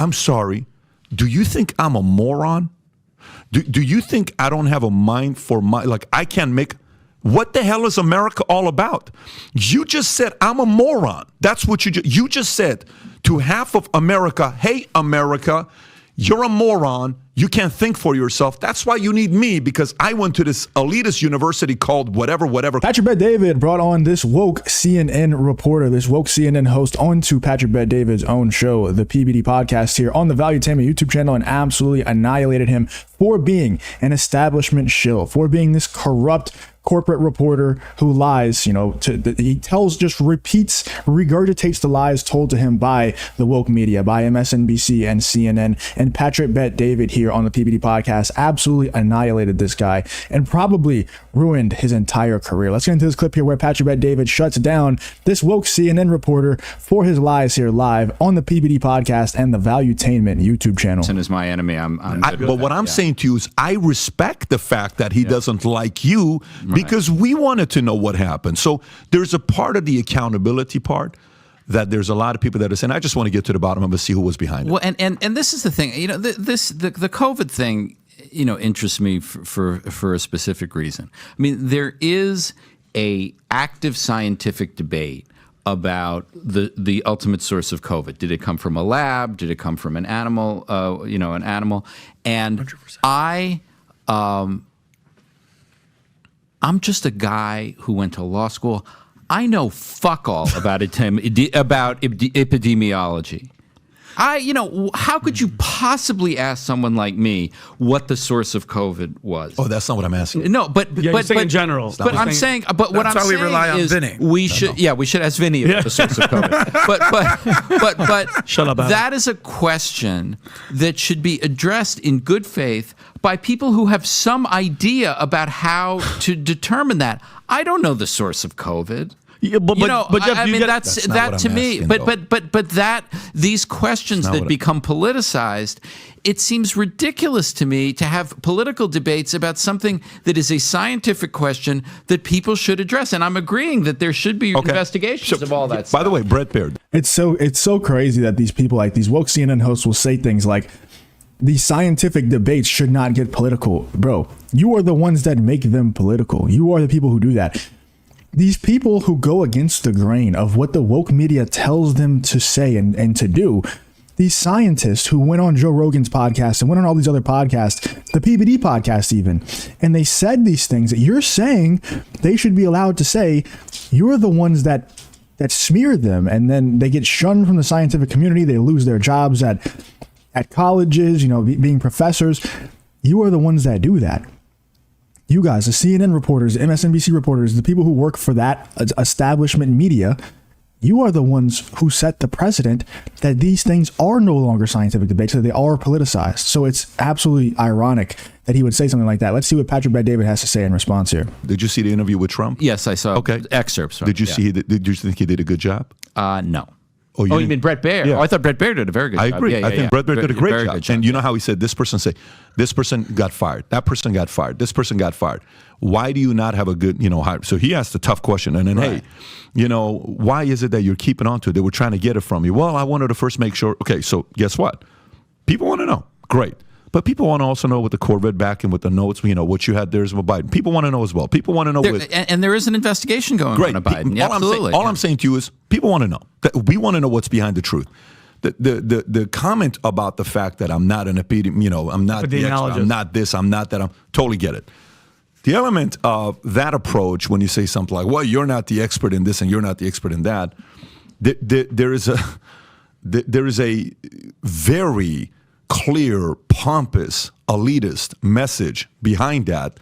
I'm sorry. Do you think I'm a moron? Do you think I don't have a mind for I can't make, what the hell is America all about? You just said I'm a moron. That's what you just said to half of America, hey, America, you're a moron. You can't think for yourself. That's why you need me, because I went to this elitist university called whatever. Patrick Bet David brought on this woke CNN reporter, this woke CNN host onto Patrick Bet David's own show, the PBD Podcast, here on the Valuetainment YouTube channel, and absolutely annihilated him for being an establishment shill, for being this corrupt corporate reporter who lies, he repeats, regurgitates the lies told to him by the woke media, by MSNBC and CNN. And Patrick Bet David here on the PBD Podcast absolutely annihilated this guy and probably ruined his entire career. Let's get into this clip here where Patrick Bet David shuts down this woke CNN reporter for his lies here live on the PBD Podcast and the Valuetainment YouTube channel. Is my enemy. But what I'm saying to you is I respect the fact that he doesn't like you, because we wanted to know what happened. So there's a part of the accountability part that there's a lot of people that are saying, I just want to get to the bottom of it, see who was behind it. Well, and this is the thing, the COVID thing, interests me for a specific reason. I mean, there is a active scientific debate about the ultimate source of COVID. Did it come from a lab? Did it come from an animal? An animal. And 100%. I'm just a guy who went to law school. I know fuck all about epidemiology. How could you possibly ask someone like me what the source of COVID was? Oh, that's not what I'm asking. No, but in general. But I'm saying, but what I'm saying we rely on is Vinny. we should ask Vinny about the source of COVID. But shut up, that is a question that should be addressed in good faith by people who have some idea about how to determine that. I don't know the source of COVID. Yeah, but Jeff, that's that to me. But these questions that become politicized, it seems ridiculous to me to have political debates about something that is a scientific question that people should address. And I'm agreeing that there should be investigations of all that stuff. By the way, Brett Baird. It's so crazy that these people, like these woke CNN hosts, will say things like, these scientific debates should not get political. Bro, you are the ones that make them political. You are the people who do that. These people who go against the grain of what the woke media tells them to say and to do, these scientists who went on Joe Rogan's podcast and went on all these other podcasts, the PBD podcast even, and they said these things that you're saying they should be allowed to say, you're the ones that smeared them, and then they get shunned from the scientific community. They lose their jobs at colleges, being professors. You are the ones that do that. You guys, the CNN reporters, the MSNBC reporters, the people who work for that establishment media, you are the ones who set the precedent that these things are no longer scientific debates, that they are politicized. So it's absolutely ironic that he would say something like that. Let's see what Patrick Bet David has to say in response here. Did you see the interview with Trump? Yes, I saw excerpts. Did you think he did a good job? No. Oh, you mean Brett Baird? Yeah. Oh, I thought Brett Baird did a very good job. I agree. I think Brett Baird did a great job. And you know how he said, this person got fired. That person got fired. This person got fired. Why do you not have a good, hire? So he asked a tough question. And then, hey, why is it that you're keeping on to it? They were trying to get it from you. Well, I wanted to first make sure. Okay, so guess what? People want to know. Great. But people want to also know with the Corvette back and with the notes, what you had there is with Biden. People want to know as well. People want to know. And there is an investigation going on about Biden. Absolutely. All I'm saying to you is people want to know. We want to know what's behind the truth. The comment about the fact that I'm not an I'm not the expert, I'm not this, I'm not that, I'm totally get it. The element of that approach when you say something like, well, you're not the expert in this and you're not the expert in that, there is a very clear, pompous, elitist message behind that.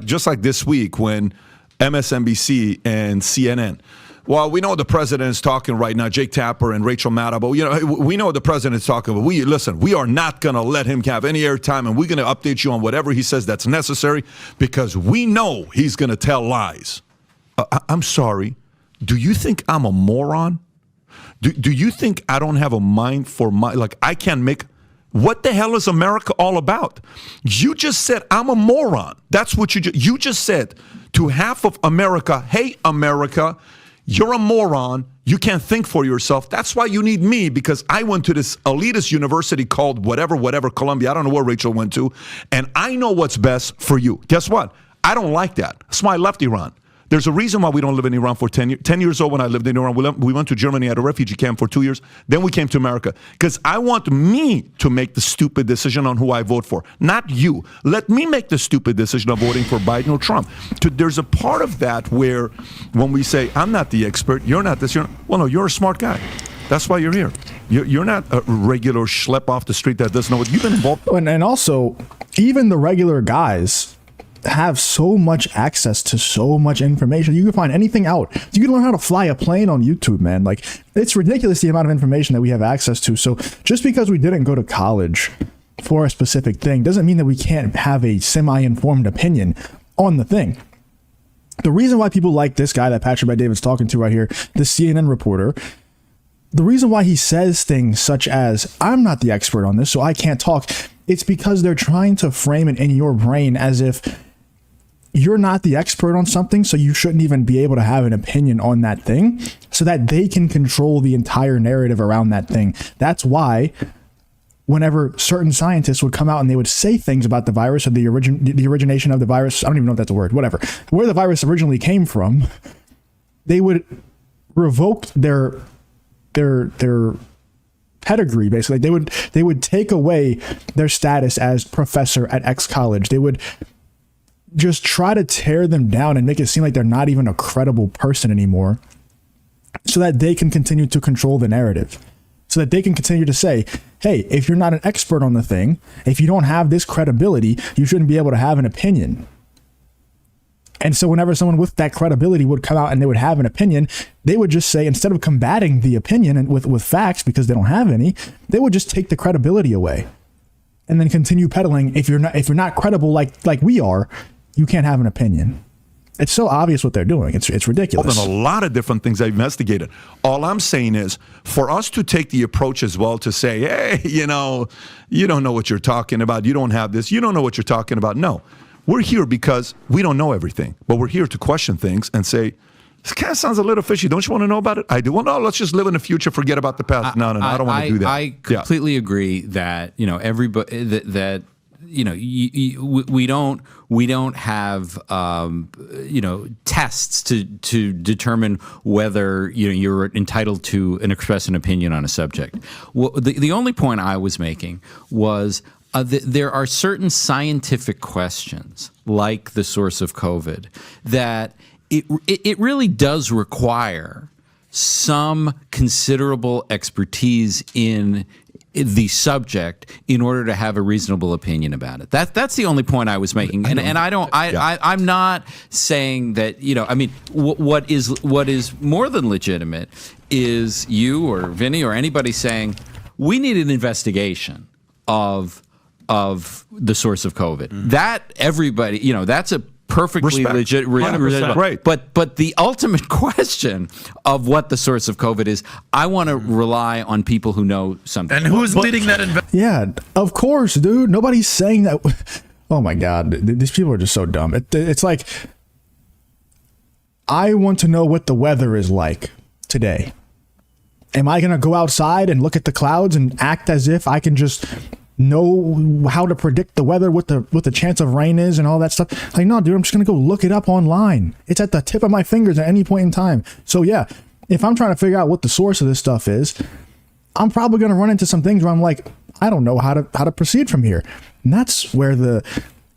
Just like this week when MSNBC and CNN, well, we know the president is talking right now, Jake Tapper and Rachel Maddow, but we know the president is talking, but we are not going to let him have any airtime, and we're going to update you on whatever he says that's necessary because we know he's going to tell lies. I'm sorry. Do you think I'm a moron? Do you think I don't have a mind for I can't make... What the hell is America all about? You just said I'm a moron. That's what you just said to half of America. Hey, America, you're a moron. You can't think for yourself. That's why you need me, because I went to this elitist university called whatever, Columbia. I don't know where Rachel went to. And I know what's best for you. Guess what? I don't like that. That's why I left Iran. There's a reason why we don't live in Iran for 10 years. 10 years old when I lived in Iran, we went to Germany at a refugee camp for 2 years. Then we came to America because I want me to make the stupid decision on who I vote for, not you. Let me make the stupid decision of voting for Biden or Trump. There's a part of that where when we say, I'm not the expert, you're not this, well, no, you're a smart guy. That's why you're here. You're not a regular schlep off the street that doesn't know what you've been involved. And also, even the regular guys have so much access to so much information. You can find anything out. You can learn how to fly a plane on YouTube, man. Like, it's ridiculous the amount of information that we have access to. So just because we didn't go to college for a specific thing doesn't mean that we can't have a semi-informed opinion on the thing. The reason why people like this guy that Patrick Bet David's talking to right here, the CNN reporter, the reason why he says things such as, I'm not the expert on this, so I can't talk, it's because they're trying to frame it in your brain as if you're not the expert on something, so you shouldn't even be able to have an opinion on that thing, so that they can control the entire narrative around that thing. That's why whenever certain scientists would come out and they would say things about the virus or the origination of the virus, I don't even know if that's a word, whatever, where the virus originally came from, they would revoke their pedigree. Basically, they would take away their status as professor at X college. They would just try to tear them down and make it seem like they're not even a credible person anymore, so that they can continue to control the narrative, so that they can continue to say, hey, if you're not an expert on the thing, if you don't have this credibility, you shouldn't be able to have an opinion. And so whenever someone with that credibility would come out and they would have an opinion, they would just say, instead of combating the opinion and with facts because they don't have any, they would just take the credibility away and then continue peddling. If you're not credible like we are, you can't have an opinion. It's so obvious what they're doing. It's ridiculous. Well, a lot of different things I've investigated. All I'm saying is for us to take the approach as well to say, hey, you don't know what you're talking about. You don't have this. You don't know what you're talking about. No, we're here because we don't know everything, but we're here to question things and say, this kind of sounds a little fishy. Don't you want to know about it? I do. Well, no, let's just live in the future. Forget about the past. No, I don't want to do that. I completely agree that, everybody that we don't have tests to determine whether you're entitled to express an opinion on a subject. Well, the only point I was making was there are certain scientific questions, like the source of COVID, that it really does require some considerable expertise in the subject in order to have a reasonable opinion about it. That's the only point I was making, I'm not saying that what is more than legitimate is you or Vinny or anybody saying we need an investigation of the source of COVID. That everybody that's a perfectly legit, right? But the ultimate question of what the source of COVID is, I want to rely on people who know something. And who's leading that? Yeah, of course, dude. Nobody's saying that. Oh my God, these people are just so dumb. It's like, I want to know what the weather is like today. Am I going to go outside and look at the clouds and act as if I can just know how to predict the weather, what the chance of rain is and all that stuff? Like, no, dude, I'm just gonna go look it up online. It's at the tip of my fingers at any point in time. So yeah, if I'm trying to figure out what the source of this stuff is, I'm probably gonna run into some things where I'm like, I don't know how to proceed from here. And that's where the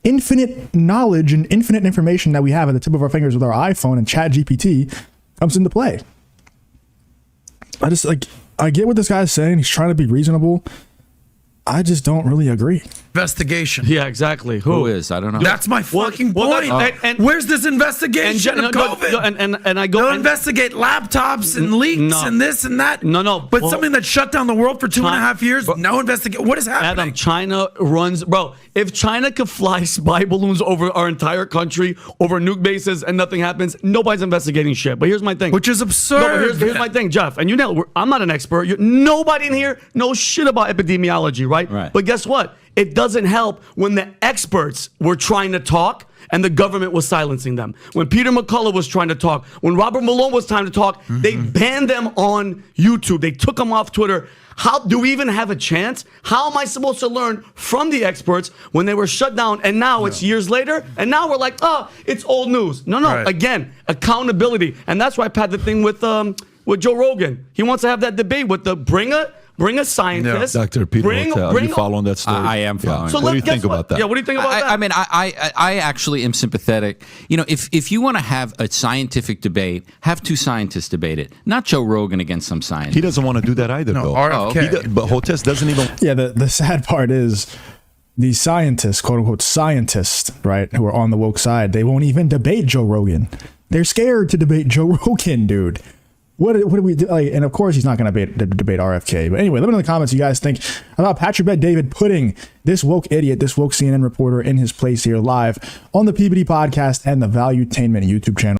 infinite knowledge and infinite information that we have at the tip of our fingers with our iPhone and ChatGPT comes into play. I get what this guy's saying. He's trying to be reasonable. I just don't really agree. Investigation. Yeah, exactly. Who is? I don't know. That's my fucking point. And where's this investigation of COVID? And I go They'll investigate laptops and leaks and this and that. But something that shut down the world for 2.5 years, no investigation. What is happening? Adam, China runs, bro. If China could fly spy balloons over our entire country, over nuke bases, and nothing happens, nobody's investigating shit. But here's my thing. Which is absurd. No, but here's my thing, Jeff. And I'm not an expert. Nobody in here knows shit about epidemiology, right? Right. But guess what? it doesn't help when the experts were trying to talk and the government was silencing them. When Peter McCullough was trying to talk, when Robert Malone was trying to talk, they banned them on YouTube. They took them off Twitter. How do we even have a chance? How am I supposed to learn from the experts when they were shut down? And now it's years later, and now we're like, oh, it's old news. No. Right. Again, accountability, and that's why I had the thing with Joe Rogan. He wants to have that debate with the bring a scientist. Dr. Peter Hotel, are you following that story? I am following. Yeah. So what do you think about that? Yeah, what do you think about that? I mean, I actually am sympathetic. If you want to have a scientific debate, have two scientists debate it, not Joe Rogan against some scientist. He doesn't want to do that either, though. RFK. But Hotez doesn't even. Yeah, the sad part is these scientists, quote unquote scientists, right, who are on the woke side, they won't even debate Joe Rogan. They're scared to debate Joe Rogan, dude. What do we do? Like, and of course, he's not going to debate RFK. But anyway, let me know in the comments what you guys think about Patrick Bet-David putting this woke idiot, this woke CNN reporter in his place here live on the PBD Podcast and the Valuetainment YouTube channel.